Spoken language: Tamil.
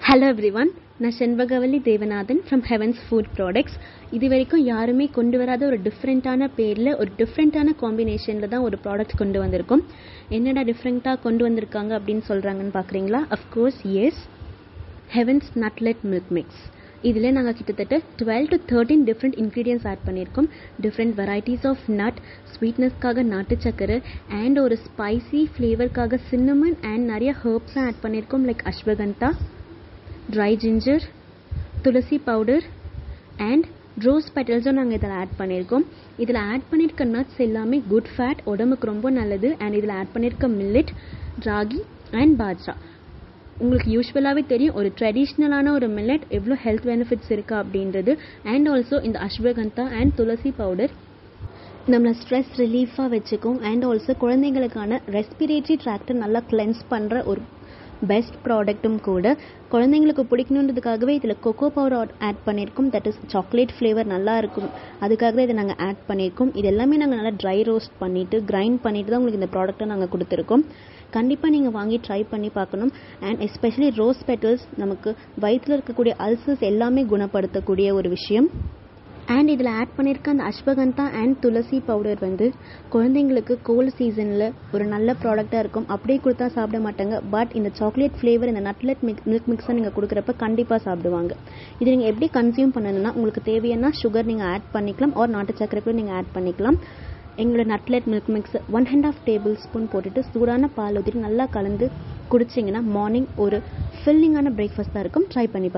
Hello everyone, நான் Shenbagavalli Devanathan from Heaven's Food Products. இது வரைக்கும் யாருமே கொண்டு வராத ஒரு டிஃப்ரெண்ட்டான பேரில் ஒரு டிஃப்ரெண்ட்டான காம்பினேஷனில் தான் ஒரு ப்ராடக்ட் கொண்டு வந்திருக்கோம். என்னடா டிஃப்ரெண்ட்டாக கொண்டு வந்திருக்காங்க அப்படின்னு சொல்கிறாங்கன்னு பார்க்குறீங்களா? Of course yes, heavens nutlet milk mix. இதில் நாங்கள் கிட்டத்தட்ட 12 to 13 டிஃப்ரெண்ட் இன்க்ரீடியன்ஸ் ஆட் பண்ணியிருக்கோம். டிஃப்ரெண்ட் வெரைட்டிஸ் ஆஃப் நட், ஸ்வீட்னஸ்க்காக நாட்டு சக்கரை அண்ட் ஒரு ஸ்பைசி ஃப்ளேவருக்காக சின்னமன் அண்ட் நிறைய ஹர்ப்ஸும் ஆட் பண்ணியிருக்கோம். Like ashwagandha, dry ginger, tulsi powder and rose பெட்டல்ஸும் நாங்கள் இதில் ஆட் பண்ணியிருக்கோம். இதில் ஆட் பண்ணியிருக்க நட்ஸ் எல்லாமே குட் ஃபேட், உடம்புக்கு ரொம்ப நல்லது. அண்ட் இதில் ஆட் பண்ணியிருக்க மில்லட், ராகி அண்ட் பாஜ்ரா. உங்களுக்கு யூஸ்வலாகவே தெரியும் ஒரு ட்ரெடிஷ்னலான ஒரு மில்லட் எவ்வளோ ஹெல்த் பெனிஃபிட்ஸ் இருக்குது அப்படின்றது. அண்ட் ஆல்சோ இந்த அஸ்வகந்தா அண்ட் துளசி பவுடர் நம்மளை ஸ்ட்ரெஸ் ரிலீஃபாக வச்சுக்கும். அண்ட் ஆல்சோ குழந்தைங்களுக்கான ரெஸ்பிரேட்டரி ட்ராக்டை நல்லா கிளென்ஸ் பண்ணுற ஒரு பெஸ்ட் ப்ராடக்ட்டும் கூட. குழந்தைங்களுக்கு பிடிக்கணுன்றதுக்காகவே இதில் கொக்கோ பவுடர் ஆட் பண்ணியிருக்கோம். தட் இஸ் சாக்லேட் ஃப்ளேவர் நல்லா இருக்கும், அதுக்காக தான் இதை நாங்கள் ஆட் பண்ணியிருக்கோம். இது எல்லாமே நாங்கள் நல்லா ட்ரை ரோஸ்ட் பண்ணிவிட்டு கிரைண்ட் பண்ணிவிட்டு தான் உங்களுக்கு இந்த ப்ராடக்ட்டை நாங்கள் கொடுத்துருக்கோம். கண்டிப்பாக நீங்கள் வாங்கி ட்ரை பண்ணி பார்க்கணும். அண்ட் எஸ்பெஷலி ரோஸ் பெட்டல்ஸ் நமக்கு வயிற்றில் இருக்கக்கூடிய அல்சர்ஸ் எல்லாமே குணப்படுத்தக்கூடிய ஒரு விஷயம். அண்ட் இதில் ஆட் பண்ணியிருக்க அந்த அஸ்வகந்தா அண்ட் துளசி பவுடர் குழந்தைங்களுக்கு கோல்டு சீசனில் ஒரு நல்ல ப்ராடக்டாக இருக்கும். அப்படியே கொடுத்தா சாப்பிட மாட்டாங்க. பட் இந்த சாக்லேட் ஃப்ளேவர், இந்த நட்லெட் மில்க் மிக்ஸை நீங்கள் கொடுக்குறப்ப கண்டிப்பாக சாப்பிடுவாங்க. இது நீங்கள் எப்படி கன்சியூம் பண்ணணும்னா, உங்களுக்கு தேவையான சுகர் நீங்கள் ஆட் பண்ணிக்கலாம், ஒரு நாட்டு சக்கரை கூட நீங்கள் ஆட் பண்ணிக்கலாம். எங்களோட நட்லெட் மில்க் மிக்ஸ் 1½ டேபிள் ஸ்பூன் போட்டுட்டு சூடான பால் ஊற்றிட்டு நல்லா கலந்து குடிச்சிங்கன்னா மார்னிங் ஒரு ஃபில்லிங்கான பிரேக்ஃபாஸ்ட்டாக இருக்கும். ட்ரை பண்ணி